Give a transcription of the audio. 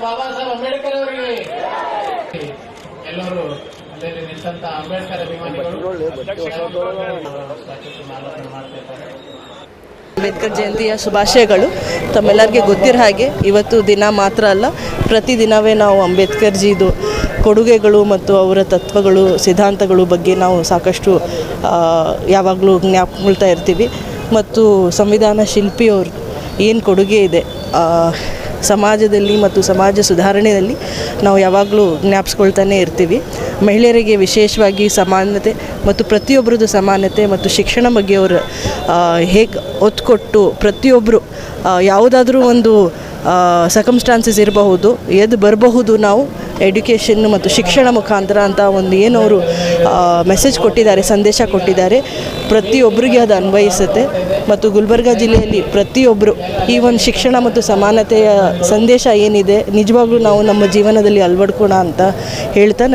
ಬಾಬಾ ಸಾಹೇಬ್ ಅಂಬೇಡ್ಕರ್ ಅವರಿಗೆ. ಎಲ್ಲರೂ ಅಲ್ಲಲ್ಲಿ ನಿಂತ ಅಂಬೇಡ್ಕರ್ ಅಭಿಮಾನಿಗಳು ಮಾಡ್ತಿದ್ದಾರೆ. ಅಂಬೇಡ್ಕರ್ ಜಯಂತಿಯ ಶುಭಾಶಯಗಳು. ತಮ್ಮೆಲ್ಲರಿಗೆ ಗೊತ್ತಿರೋ ಹಾಗೆ ಇವತ್ತು ದಿನ ಮಾತ್ರ ಅಲ್ಲ, ಪ್ರತಿದಿನವೇ ನಾವು ಅಂಬೇಡ್ಕರ್ಜಿದು ಕೊಡುಗೆಗಳು ಮತ್ತು ಅವರ ತತ್ವಗಳು, ಸಿದ್ಧಾಂತಗಳು ಬಗ್ಗೆ ನಾವು ಸಾಕಷ್ಟು ಯಾವಾಗಲೂ ಜ್ಞಾಪಕೊಳ್ತಾ ಇರ್ತೀವಿ. ಮತ್ತು ಸಂವಿಧಾನ ಶಿಲ್ಪಿಯವರು ಏನು ಕೊಡುಗೆ ಇದೆ ಸಮಾಜದಲ್ಲಿ ಮತ್ತು ಸಮಾಜ ಸುಧಾರಣೆಯಲ್ಲಿ ನಾವು ಯಾವಾಗಲೂ ಜ್ಞಾಪಿಸ್ಕೊಳ್ತಾನೆ ಇರ್ತೀವಿ. ಮಹಿಳೆಯರಿಗೆ ವಿಶೇಷವಾಗಿ ಸಮಾನತೆ ಮತ್ತು ಪ್ರತಿಯೊಬ್ಬರದ್ದು ಸಮಾನತೆ ಮತ್ತು ಶಿಕ್ಷಣ ಬಗ್ಗೆ ಅವರು ಹೇಗೆ ಒತ್ತು ಕೊಟ್ಟು ಪ್ರತಿಯೊಬ್ಬರು ಯಾವುದಾದ್ರೂ ಒಂದು ಸರ್ಕಮ್ಸ್ಟಾನ್ಸಸ್ ಇರಬಹುದು, ಎದ್ದು ಬರಬಹುದು, ನಾವು ಎಡ್ಯುಕೇಷನ್ ಮತ್ತು ಶಿಕ್ಷಣ ಮುಖಾಂತರ ಅಂತ ಒಂದು ಏನವರು ಮೆಸೇಜ್ ಕೊಟ್ಟಿದ್ದಾರೆ, ಸಂದೇಶ ಕೊಟ್ಟಿದ್ದಾರೆ. ಪ್ರತಿಯೊಬ್ಬರಿಗೆ ಅದು ಅನ್ವಯಿಸುತ್ತೆ. ಮತ್ತು ಗುಲ್ಬರ್ಗ ಜಿಲ್ಲೆಯಲ್ಲಿ ಪ್ರತಿಯೊಬ್ಬರು ಈ ಒಂದು ಶಿಕ್ಷಣ ಮತ್ತು ಸಮಾನತೆಯ ಸಂದೇಶ ಏನಿದೆ ನಿಜವಾಗ್ಲೂ ನಾವು ನಮ್ಮ ಜೀವನದಲ್ಲಿ ಅಳವಡ್ಕೋಣ ಅಂತ ಹೇಳ್ತಾ